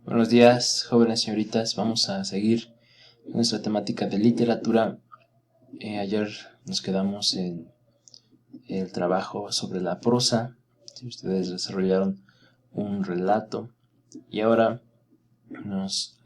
Buenos días, jóvenes señoritas. Vamos a seguir nuestra temática de literatura. Ayer nos quedamos en el trabajo sobre la prosa. Ustedes desarrollaron un relato y ahora nos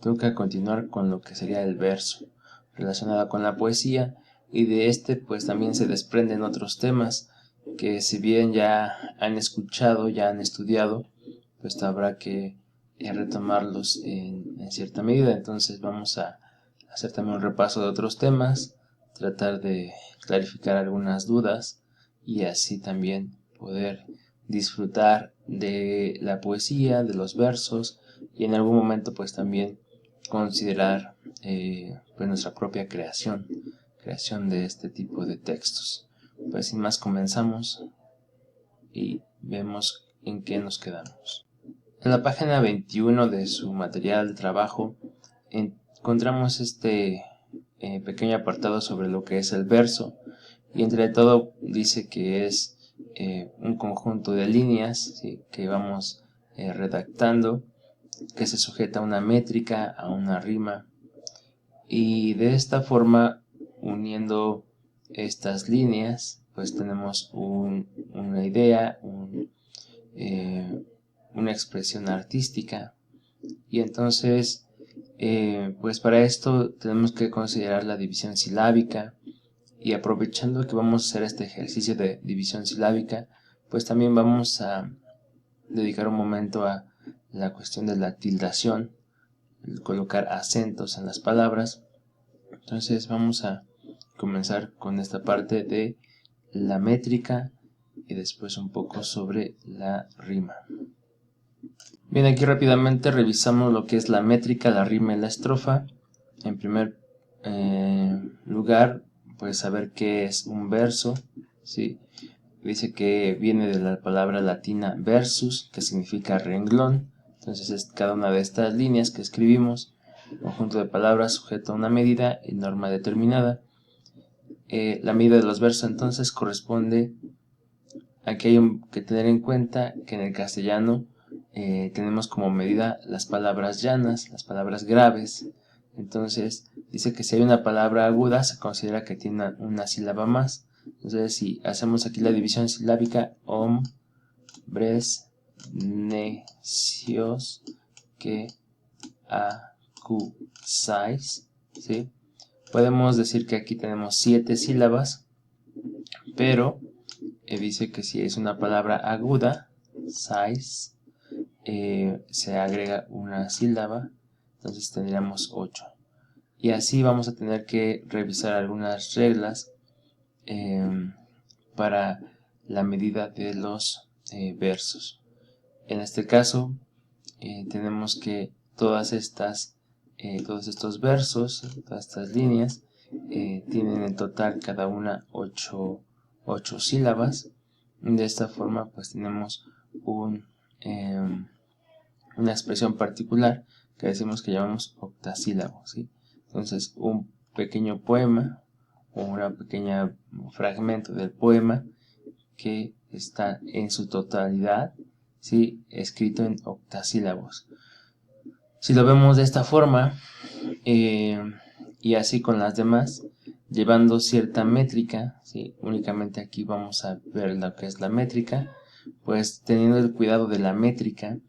toca continuar con lo que sería el verso relacionado con la poesía, y de este pues también se desprenden otros temas que, si bien ya han escuchado, ya han estudiado, pues habrá que retomarlos en cierta medida. Entonces vamos a hacer también un repaso de otros temas, tratar de clarificar algunas dudas y así también poder disfrutar de la poesía, de los versos, y en algún momento pues también considerar pues nuestra propia creación de este tipo de textos. Pues sin más, comenzamos y vemos en qué nos quedamos. En la página 21 de su material de trabajo encontramos este pequeño apartado sobre lo que es el verso, y entre todo dice que es un conjunto de líneas, ¿sí?, que vamos redactando, que se sujeta a una métrica, a una rima, y de esta forma, uniendo estas líneas, pues tenemos una idea, una expresión artística. Y entonces pues para esto tenemos que considerar la división silábica, y aprovechando que vamos a hacer este ejercicio de división silábica, pues también vamos a dedicar un momento a la cuestión de la tildación, el colocar acentos en las palabras. Entonces vamos a comenzar con esta parte de la métrica y después un poco sobre la rima. Bien, aquí rápidamente revisamos lo que es la métrica, la rima y la estrofa. En primer lugar, pues saber qué es un verso, ¿sí? Dice que viene de la palabra latina versus, que significa renglón. Entonces es cada una de estas líneas que escribimos, conjunto de palabras sujeto a una medida y norma determinada. La medida de los versos entonces corresponde. Aquí hay que tener en cuenta que en el castellano tenemos como medida las palabras llanas, las palabras graves. Entonces dice que si hay una palabra aguda se considera que tiene una sílaba más. Entonces si hacemos aquí la división silábica, hombres necios que acusáis, ¿sí?, podemos decir que aquí tenemos 7 sílabas, pero dice que si es una palabra aguda, sais, se agrega una sílaba, entonces tendríamos 8. Y así vamos a tener que revisar algunas reglas para la medida de los versos. En este caso, tenemos que todos estos versos, todas estas líneas, tienen en total cada una 8 sílabas. De esta forma pues tenemos una expresión particular que decimos que llamamos octasílabo, ¿sí? Entonces un pequeño poema o un pequeño fragmento del poema que está en su totalidad, ¿sí?, escrito en octasílabos. Si lo vemos de esta forma, y así con las demás, llevando cierta métrica, ¿sí?, únicamente aquí vamos a ver lo que es la métrica, pues teniendo el cuidado de la métrica,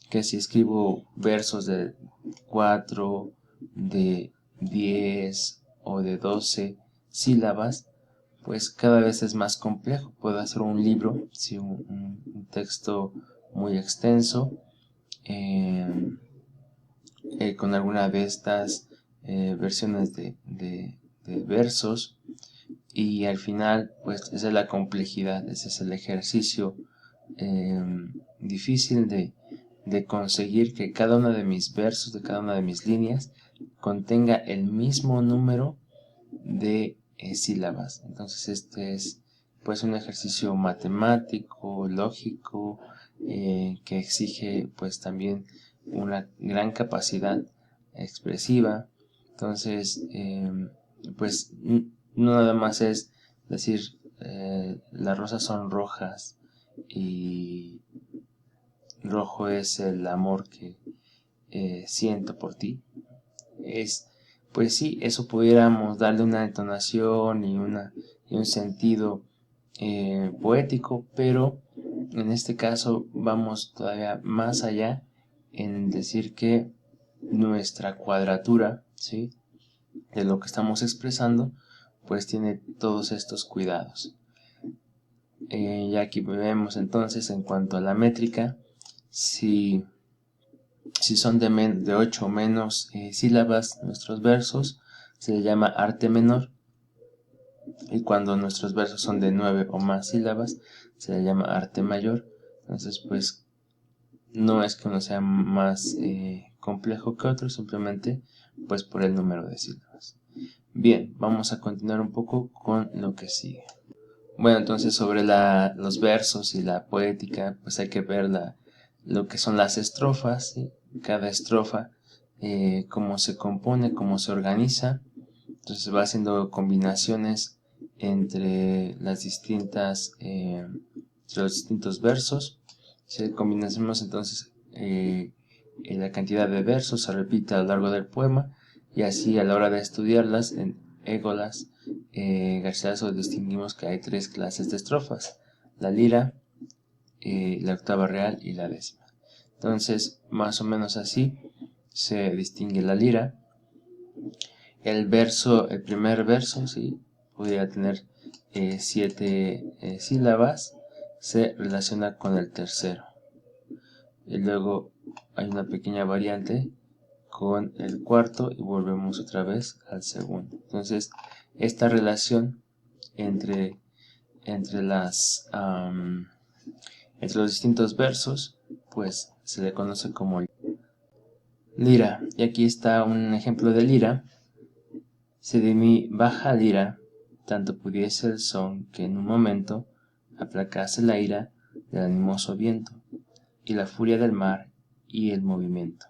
que si escribo versos de 4, de 10 o de 12 sílabas, pues cada vez es más complejo. Puedo hacer un libro, ¿sí?, un texto muy extenso, con alguna de estas versiones de versos, y al final pues esa es la complejidad, ese es el ejercicio difícil de conseguir que cada uno de mis versos, de cada una de mis líneas, contenga el mismo número de sílabas. Entonces este es pues un ejercicio matemático, lógico, que exige pues también una gran capacidad expresiva. Entonces pues no nada más es decir las rosas son rojas y rojo es el amor que siento por ti. Pues sí, eso pudiéramos darle una entonación y un sentido poético, pero en este caso vamos todavía más allá en decir que nuestra cuadratura, ¿sí?, de lo que estamos expresando, pues tiene todos estos cuidados. Ya aquí vemos entonces en cuanto a la métrica, si son de 8 o menos sílabas nuestros versos, se le llama arte menor, y cuando nuestros versos son de 9 o más sílabas, se le llama arte mayor. Entonces pues no es que uno sea más complejo que otro, simplemente pues por el número de sílabas. Bien, vamos a continuar un poco con lo que sigue. Bueno, entonces sobre los versos y la poética, pues hay que ver lo que son las estrofas, ¿sí? Cada estrofa, cómo se compone, cómo se organiza. Entonces va haciendo combinaciones entre los distintos versos. Si combinamos entonces la cantidad de versos se repite a lo largo del poema, y así a la hora de estudiarlas en Égolas Garcilaso distinguimos que hay 3 clases de estrofas: la lira, la octava real y la décima. Entonces más o menos así se distingue la lira. El primer verso, ¿sí?, podría tener 7 sílabas, se relaciona con el tercero. Y luego hay una pequeña variante con el cuarto y volvemos otra vez al segundo. Entonces esta relación entre los distintos versos pues se le conoce como lira. Y aquí está un ejemplo de lira. Si de mi baja lira tanto pudiese el son que en un momento aplacase la ira del animoso viento y la furia del mar y el movimiento.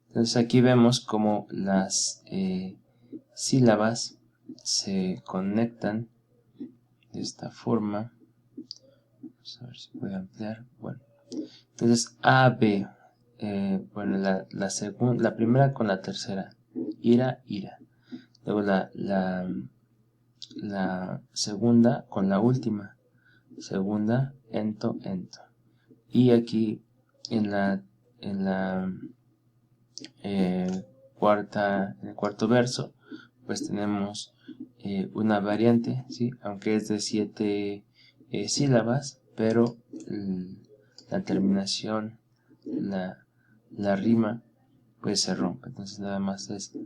Entonces aquí vemos cómo las sílabas se conectan de esta forma. Vamos a ver si puedo ampliar. Bueno, entonces A, B. Bueno, la primera con la tercera. Ira, ira. Luego la segunda con la última. Segunda, ento, ento. Y aquí en el cuarto verso, pues tenemos una variante, ¿sí?, aunque es de 7 sílabas, pero la terminación, la rima, pues se rompe. Entonces nada más es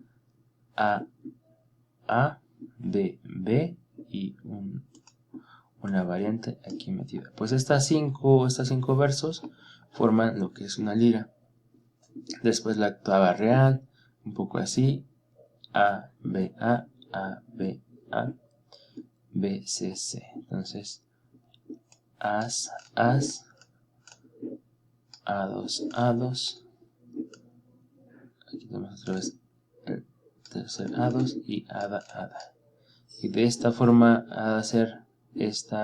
A, B, B y una variante aquí metida. Pues estas cinco versos forman lo que es una lira. Después la octava real, un poco así: A, B, A, B, A, B, C, C. Entonces as, as, A2, A2. Aquí tenemos otra vez el tercer A2 y Ada, Ada. Y de esta forma, a hacer este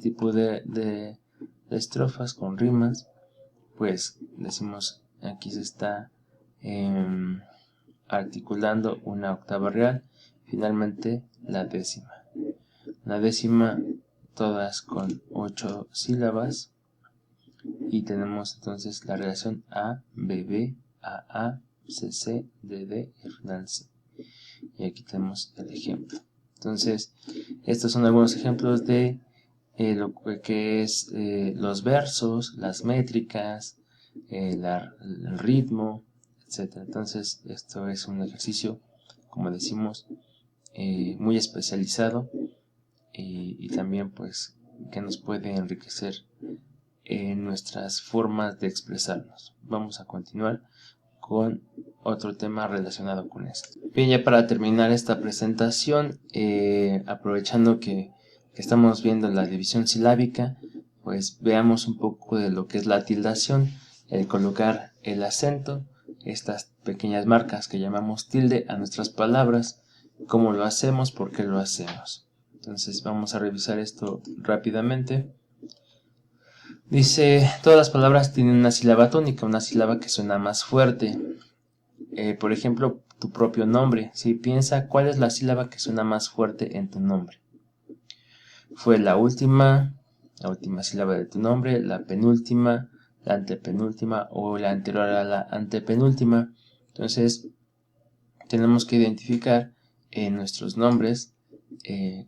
tipo de estrofas con rimas, pues decimos aquí se está articulando una octava real, finalmente la décima. La décima, todas con 8 sílabas, y tenemos entonces la relación A, B, B, A, C, C, D, D y final C. Y aquí tenemos el ejemplo. Entonces, estos son algunos ejemplos de lo que es los versos, las métricas, el ritmo, etc. Entonces, esto es un ejercicio, como decimos, muy especializado, y también pues que nos puede enriquecer en nuestras formas de expresarnos. Vamos a continuar con otro tema relacionado con esto. Bien, ya para terminar esta presentación, aprovechando que estamos viendo la división silábica, pues veamos un poco de lo que es la tildación, el colocar el acento, estas pequeñas marcas que llamamos tilde a nuestras palabras, cómo lo hacemos, por qué lo hacemos. Entonces vamos a revisar esto rápidamente. Dice, todas las palabras tienen una sílaba tónica, una sílaba que suena más fuerte. Por ejemplo, tu propio nombre. ¿Sí? Piensa cuál es la sílaba que suena más fuerte en tu nombre. Fue la última sílaba de tu nombre, la penúltima, la antepenúltima o la anterior a la antepenúltima. Entonces, tenemos que identificar en nuestros nombres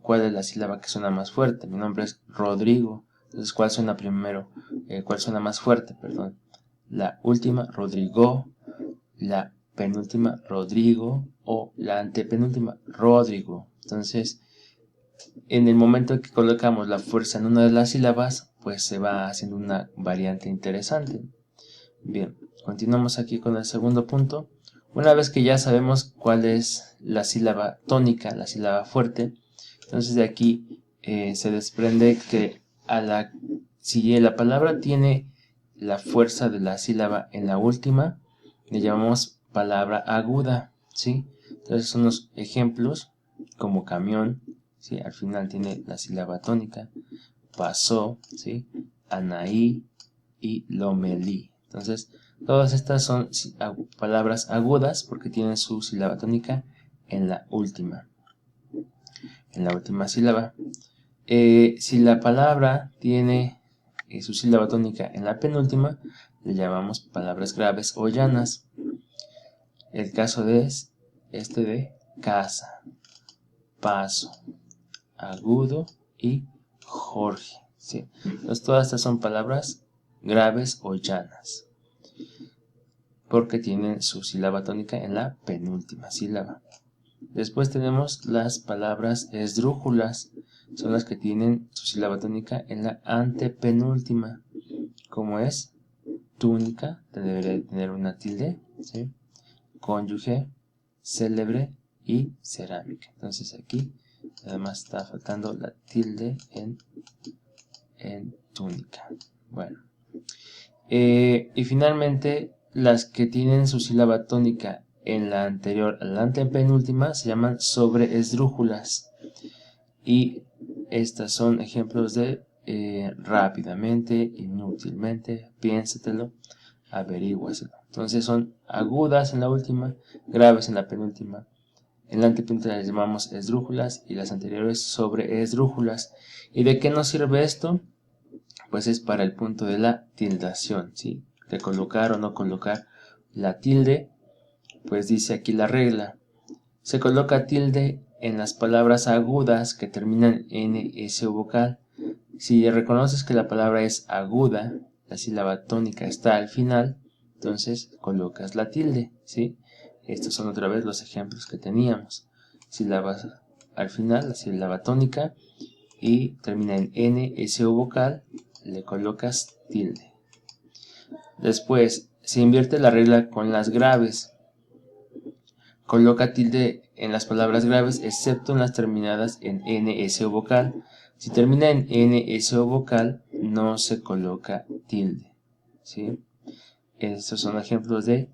cuál es la sílaba que suena más fuerte. Mi nombre es Rodrigo. Entonces, ¿cuál suena primero? ¿Cuál suena más fuerte? Perdón. La última, Rodrigo. La penúltima, Rodrigo. O la antepenúltima, Rodrigo. Entonces, en el momento que colocamos la fuerza en una de las sílabas, pues se va haciendo una variante interesante. Bien, continuamos aquí con el segundo punto. Una vez que ya sabemos cuál es la sílaba tónica, la sílaba fuerte, entonces de aquí se desprende que si la palabra tiene la fuerza de la sílaba en la última, le llamamos palabra aguda, ¿sí? Entonces son los ejemplos como camión, ¿sí? Al final tiene la sílaba tónica, pasó, ¿sí? Anaí y Lomelí. Entonces, todas estas son palabras agudas porque tienen su sílaba tónica en la última sílaba. Si la palabra tiene su sílaba tónica en la penúltima, le llamamos palabras graves o llanas. El caso es este de casa, paso, agudo y Jorge. ¿Sí? Entonces, todas estas son palabras graves o llanas porque tienen su sílaba tónica en la penúltima sílaba. Después tenemos las palabras esdrújulas, son las que tienen su sílaba tónica en la antepenúltima, como es túnica, debería tener una tilde, ¿sí? Cónyuge, célebre y cerámica. Entonces aquí además está faltando la tilde en túnica. Bueno, y finalmente las que tienen su sílaba tónica en la anterior a la antepenúltima se llaman sobreesdrújulas. Y estas son ejemplos de rápidamente, inútilmente, piénsatelo, averíguaselo. Entonces son agudas en la última, graves en la penúltima. En la antepenúltima las llamamos esdrújulas y las anteriores sobreesdrújulas. ¿Y de qué nos sirve esto? Pues es para el punto de la tildación, ¿sí? De colocar o no colocar la tilde. Pues dice aquí la regla. Se coloca tilde en las palabras agudas que terminan en S o vocal. Si reconoces que la palabra es aguda, la sílaba tónica está al final, entonces colocas la tilde, ¿sí? Estos son otra vez los ejemplos que teníamos. Sílabas al final, la sílaba tónica, y termina en N, S o vocal, le colocas tilde. Después, se invierte la regla con las graves. Coloca tilde en las palabras graves, excepto en las terminadas en N, S o vocal. Si termina en N, S o vocal, no se coloca tilde, ¿sí? Estos son ejemplos de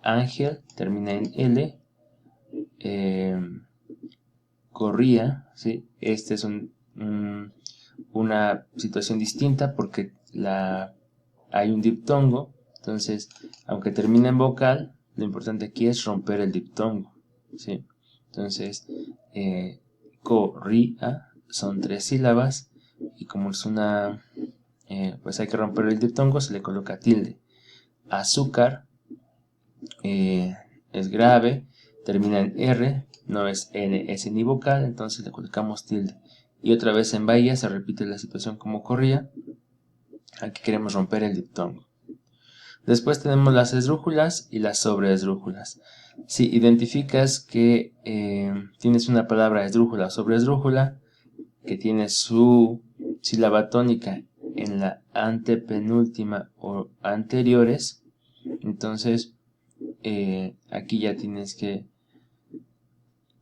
Ángel, termina en L. Corría, ¿sí? Este es una situación distinta porque hay un diptongo. Entonces, aunque termina en vocal, lo importante aquí es romper el diptongo, ¿sí? Entonces, corría son 3 sílabas y como es pues hay que romper el diptongo, se le coloca tilde. Azúcar es grave, termina en R, no es N, S ni vocal, entonces le colocamos tilde. Y otra vez en Bahía se repite la situación como corría. Aquí queremos romper el diptongo. Después tenemos las esdrújulas y las sobreesdrújulas. Si identificas que tienes una palabra esdrújula o sobreesdrújula que tiene su sílaba tónica en la antepenúltima o anteriores, entonces aquí ya tienes que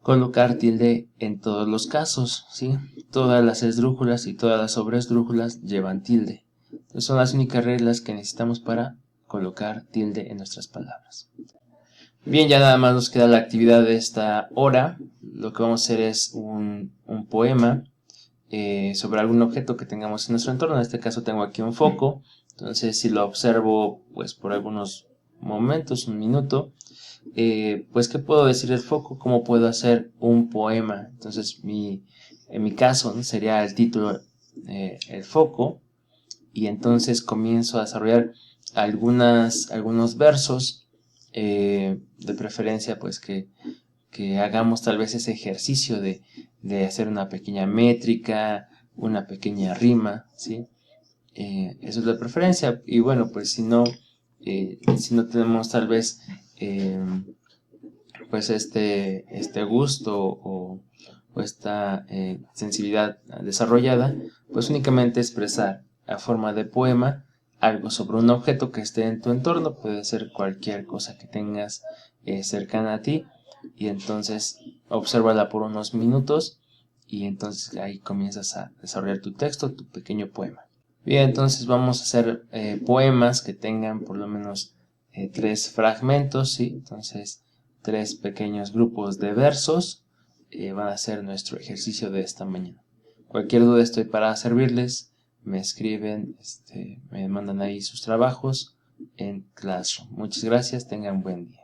colocar tilde en todos los casos, ¿sí? Todas las esdrújulas y todas las sobreesdrújulas llevan tilde. Entonces son las únicas reglas que necesitamos para colocar tilde en nuestras palabras. Bien, ya nada más nos queda la actividad de esta hora. Lo que vamos a hacer es un poema sobre algún objeto que tengamos en nuestro entorno. En este caso tengo aquí un foco, entonces si lo observo pues por algunos momentos, un minuto, pues ¿qué puedo decir del foco? ¿Cómo puedo hacer un poema? Entonces en mi caso, ¿no?, sería el título el foco, y entonces comienzo a desarrollar algunos versos, de preferencia pues que hagamos tal vez ese ejercicio de hacer una pequeña métrica, una pequeña rima, ¿sí? Eso es de preferencia. Y bueno, pues si no tenemos tal vez pues este gusto o esta sensibilidad desarrollada, pues únicamente expresar a forma de poema algo sobre un objeto que esté en tu entorno. Puede ser cualquier cosa que tengas cercana a ti, y entonces obsérvala por unos minutos, y entonces ahí comienzas a desarrollar tu texto, tu pequeño poema. Bien, entonces vamos a hacer poemas que tengan por lo menos 3 fragmentos, ¿sí? Entonces 3 pequeños grupos de versos van a ser nuestro ejercicio de esta mañana. Cualquier duda estoy para servirles. Me escriben, me mandan ahí sus trabajos en Classroom. Muchas gracias, tengan buen día.